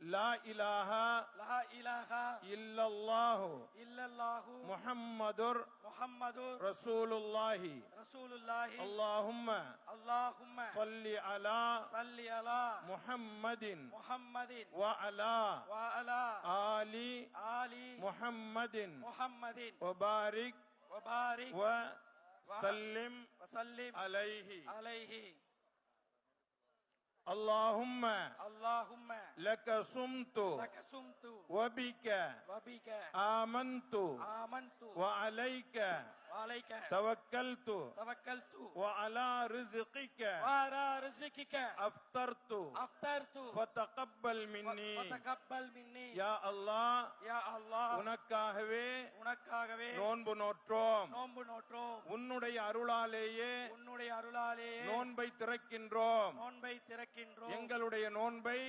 لا إله إلا الله محمد رسول الله اللهم صل على محمد وعلى آل محمد وبارك وسلم عليه اللهم لك صمت وبك آمنت وعليك توكلت وعلى رزقك أفطرت فتقبل مني يا الله உனக்காகவே நோன்பு நோற்றோம் உன்னுடைய அருளாலேயே நோன்பை திறக்கின்றோம் எங்களுடைய நோன்பை